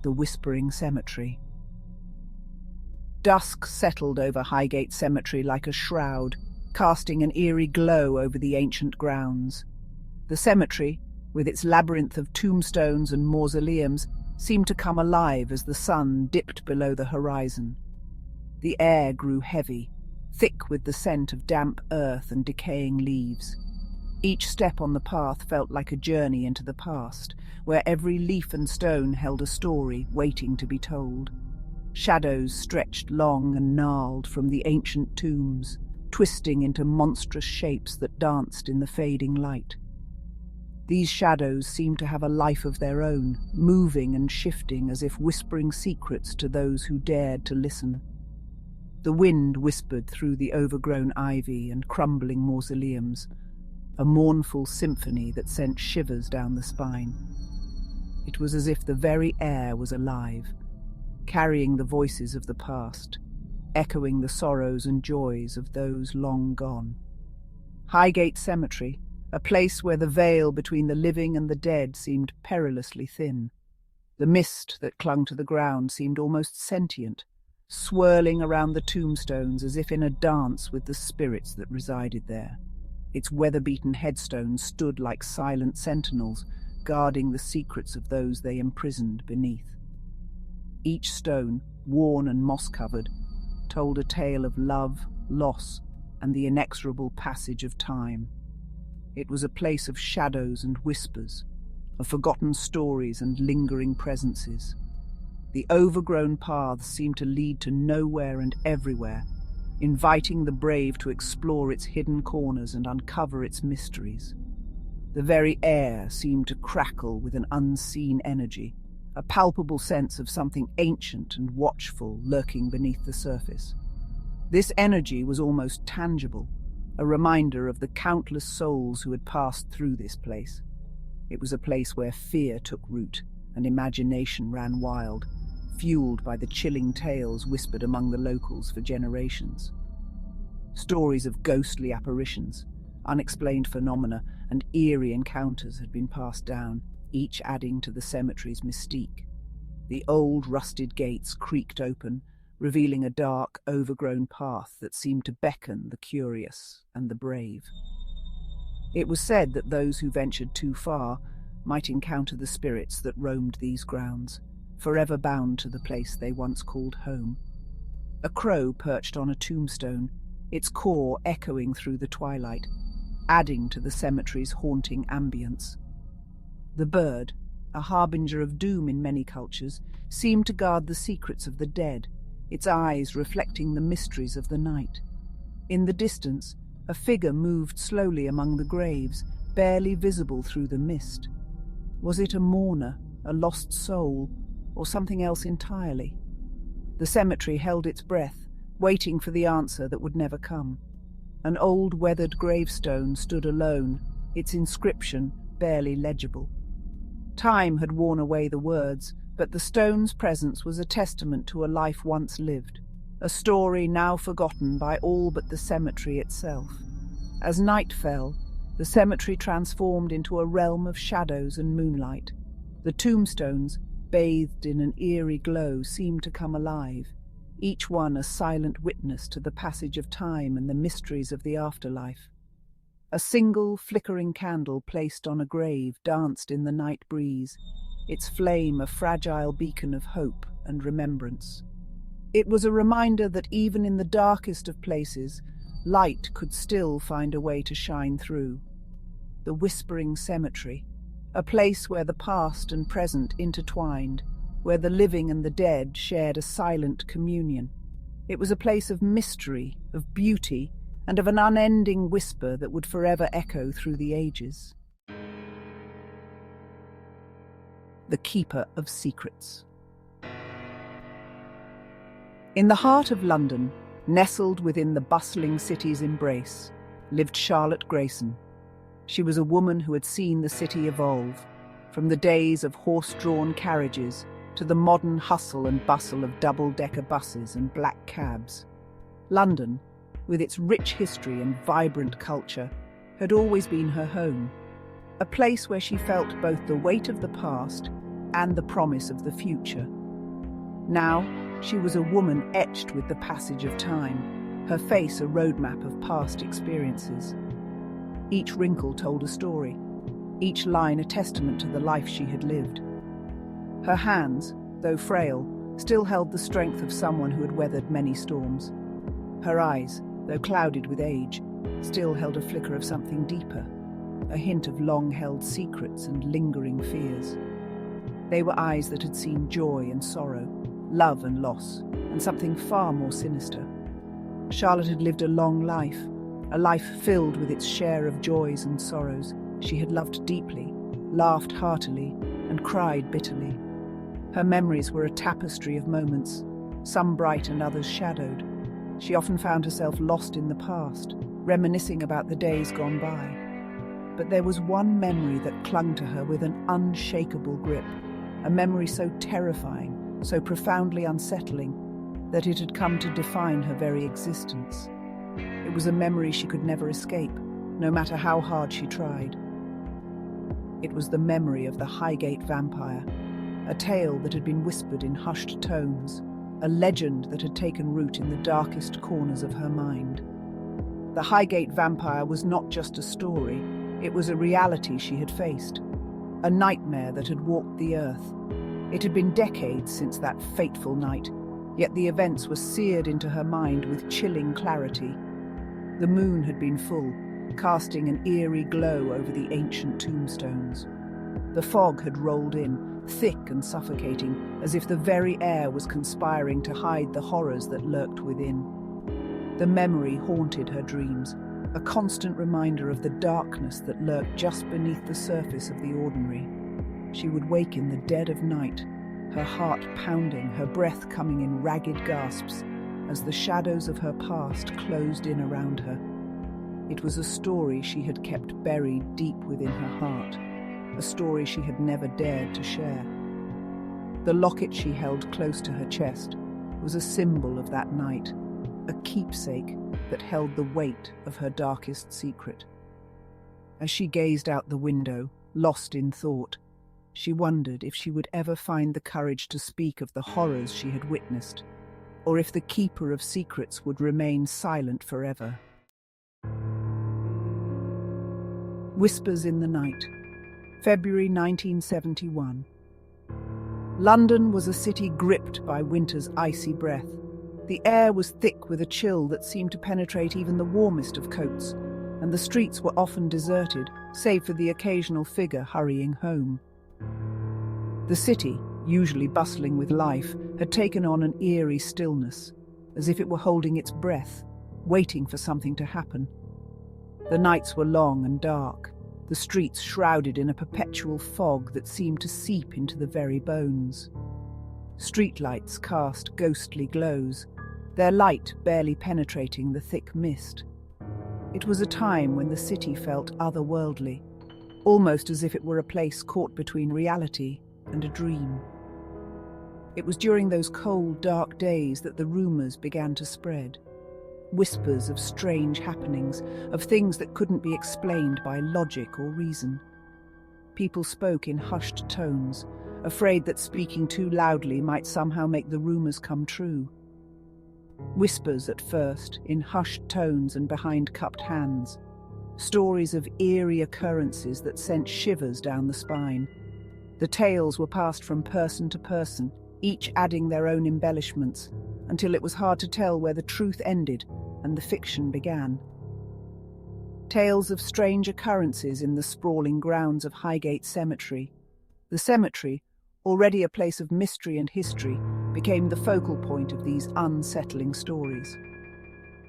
the Whispering Cemetery. Dusk settled over Highgate Cemetery like a shroud, casting an eerie glow over the ancient grounds. The cemetery, with its labyrinth of tombstones and mausoleums, seemed to come alive as the sun dipped below the horizon. The air grew heavy, thick with the scent of damp earth and decaying leaves. Each step on the path felt like a journey into the past, where every leaf and stone held a story waiting to be told. Shadows stretched long and gnarled from the ancient tombs, twisting into monstrous shapes that danced in the fading light. These shadows seemed to have a life of their own, moving and shifting as if whispering secrets to those who dared to listen. The wind whispered through the overgrown ivy and crumbling mausoleums, a mournful symphony that sent shivers down the spine. It was as if the very air was alive, carrying the voices of the past, echoing the sorrows and joys of those long gone. Highgate Cemetery, a place where the veil between the living and the dead seemed perilously thin. The mist that clung to the ground seemed almost sentient, swirling around the tombstones as if in a dance with the spirits that resided there. Its weather-beaten headstones stood like silent sentinels, guarding the secrets of those they imprisoned beneath. Each stone, worn and moss-covered, told a tale of love, loss, and the inexorable passage of time. It was a place of shadows and whispers, of forgotten stories and lingering presences. The overgrown paths seemed to lead to nowhere and everywhere, inviting the brave to explore its hidden corners and uncover its mysteries. The very air seemed to crackle with an unseen energy, a palpable sense of something ancient and watchful lurking beneath the surface. This energy was almost tangible, a reminder of the countless souls who had passed through this place. It was a place where fear took root and imagination ran wild, fueled by the chilling tales whispered among the locals for generations. Stories of ghostly apparitions, unexplained phenomena, and eerie encounters had been passed down, each adding to the cemetery's mystique. The old rusted gates creaked open, revealing a dark, overgrown path that seemed to beckon the curious and the brave. It was said that those who ventured too far might encounter the spirits that roamed these grounds, forever bound to the place they once called home. A crow perched on a tombstone, its caw echoing through the twilight, adding to the cemetery's haunting ambience. The bird, a harbinger of doom in many cultures, seemed to guard the secrets of the dead, its eyes reflecting the mysteries of the night. In the distance, a figure moved slowly among the graves, barely visible through the mist. Was it a mourner, a lost soul, or something else entirely? The cemetery held its breath, waiting for the answer that would never come. An old weathered gravestone stood alone, its inscription barely legible. Time had worn away the words, but the stone's presence was a testament to a life once lived, a story now forgotten by all but the cemetery itself. As night fell, the cemetery transformed into a realm of shadows and moonlight. The tombstones, bathed in an eerie glow, seemed to come alive, each one a silent witness to the passage of time and the mysteries of the afterlife. A single flickering candle placed on a grave danced in the night breeze, its flame a fragile beacon of hope and remembrance. It was a reminder that even in the darkest of places, light could still find a way to shine through. The Whispering Cemetery, a place where the past and present intertwined, where the living and the dead shared a silent communion. It was a place of mystery, of beauty, and of an unending whisper that would forever echo through the ages. The Keeper of Secrets. In the heart of London, nestled within the bustling city's embrace, lived Charlotte Grayson. She was a woman who had seen the city evolve, from the days of horse-drawn carriages to the modern hustle and bustle of double-decker buses and black cabs. London, with its rich history and vibrant culture, had always been her home, a place where she felt both the weight of the past and the promise of the future. Now, she was a woman etched with the passage of time, her face a roadmap of past experiences. Each wrinkle told a story, each line a testament to the life she had lived. Her hands, though frail, still held the strength of someone who had weathered many storms. Her eyes, though clouded with age, still held a flicker of something deeper, a hint of long-held secrets and lingering fears. They were eyes that had seen joy and sorrow, love and loss, and something far more sinister. Charlotte had lived a long life, a life filled with its share of joys and sorrows. She had loved deeply, laughed heartily, and cried bitterly. Her memories were a tapestry of moments, some bright and others shadowed. She often found herself lost in the past, reminiscing about the days gone by. But there was one memory that clung to her with an unshakable grip, a memory so terrifying, so profoundly unsettling, that it had come to define her very existence. It was a memory she could never escape, no matter how hard she tried. It was the memory of the Highgate Vampire, a tale that had been whispered in hushed tones, a legend that had taken root in the darkest corners of her mind. The Highgate Vampire was not just a story, it was a reality she had faced, a nightmare that had walked the earth. It had been decades since that fateful night, yet the events were seared into her mind with chilling clarity. The moon had been full, casting an eerie glow over the ancient tombstones. The fog had rolled in, thick and suffocating, as if the very air was conspiring to hide the horrors that lurked within. The memory haunted her dreams, a constant reminder of the darkness that lurked just beneath the surface of the ordinary. She would wake in the dead of night, her heart pounding, her breath coming in ragged gasps, as the shadows of her past closed in around her. It was a story she had kept buried deep within her heart, a story she had never dared to share. The locket she held close to her chest was a symbol of that night, a keepsake that held the weight of her darkest secret. As she gazed out the window, lost in thought, she wondered if she would ever find the courage to speak of the horrors she had witnessed, or if the keeper of secrets would remain silent forever. Whispers in the Night, February 1971. London was a city gripped by winter's icy breath. The air was thick with a chill that seemed to penetrate even the warmest of coats, and the streets were often deserted, save for the occasional figure hurrying home. The city, usually bustling with life, had taken on an eerie stillness, as if it were holding its breath, waiting for something to happen. The nights were long and dark, the streets shrouded in a perpetual fog that seemed to seep into the very bones. Streetlights cast ghostly glows, their light barely penetrating the thick mist. It was a time when the city felt otherworldly, almost as if it were a place caught between reality and a dream. It was during those cold, dark days that the rumors began to spread. Whispers of strange happenings, of things that couldn't be explained by logic or reason. People spoke in hushed tones, afraid that speaking too loudly might somehow make the rumors come true. Whispers at first, in hushed tones and behind cupped hands. Stories of eerie occurrences that sent shivers down the spine. The tales were passed from person to person, each adding their own embellishments, until it was hard to tell where the truth ended and the fiction began. Tales of strange occurrences in the sprawling grounds of Highgate Cemetery. The cemetery, already a place of mystery and history, became the focal point of these unsettling stories.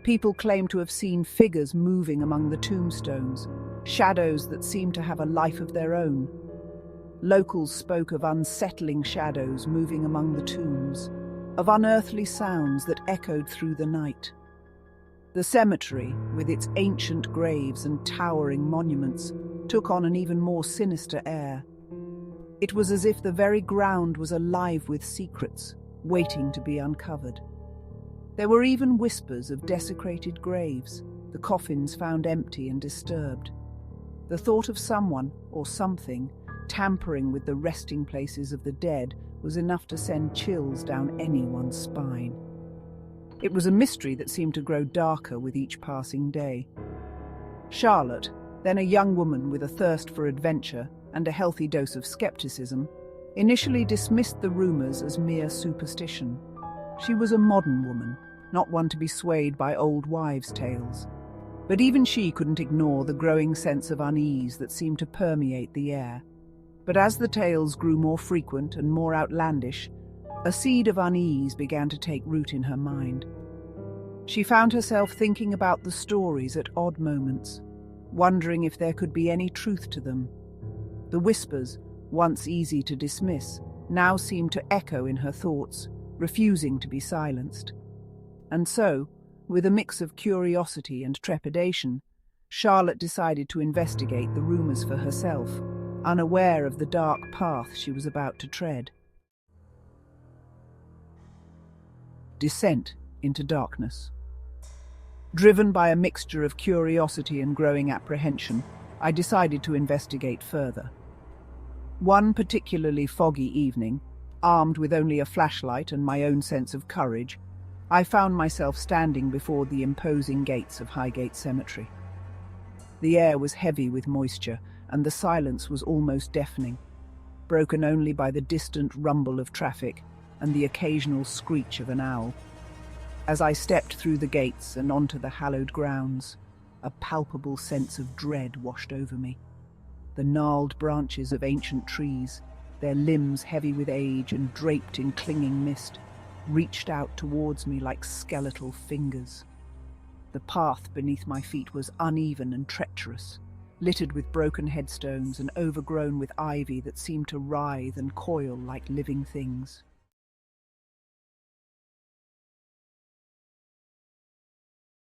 People claimed to have seen figures moving among the tombstones, shadows that seemed to have a life of their own. Locals spoke of unsettling shadows moving among the tombs, of unearthly sounds that echoed through the night. The cemetery, with its ancient graves and towering monuments, took on an even more sinister air. It was as if the very ground was alive with secrets, waiting to be uncovered. There were even whispers of desecrated graves, the coffins found empty and disturbed. The thought of someone, or something, tampering with the resting places of the dead was enough to send chills down anyone's spine. It was a mystery that seemed to grow darker with each passing day. Charlotte, then a young woman with a thirst for adventure and a healthy dose of skepticism, initially dismissed the rumors as mere superstition. She was a modern woman, not one to be swayed by old wives' tales. But even she couldn't ignore the growing sense of unease that seemed to permeate the air. But as the tales grew more frequent and more outlandish, a seed of unease began to take root in her mind. She found herself thinking about the stories at odd moments, wondering if there could be any truth to them. The whispers, once easy to dismiss, now seemed to echo in her thoughts, refusing to be silenced. And so, with a mix of curiosity and trepidation, Charlotte decided to investigate the rumors for herself, unaware of the dark path she was about to tread. Descent into darkness. Driven by a mixture of curiosity and growing apprehension, I decided to investigate further. One particularly foggy evening, armed with only a flashlight and my own sense of courage, I found myself standing before the imposing gates of Highgate Cemetery. The air was heavy with moisture, and the silence was almost deafening, broken only by the distant rumble of traffic and the occasional screech of an owl. As I stepped through the gates and onto the hallowed grounds, a palpable sense of dread washed over me. The gnarled branches of ancient trees, their limbs heavy with age and draped in clinging mist, reached out towards me like skeletal fingers. The path beneath my feet was uneven and treacherous, littered with broken headstones and overgrown with ivy that seemed to writhe and coil like living things.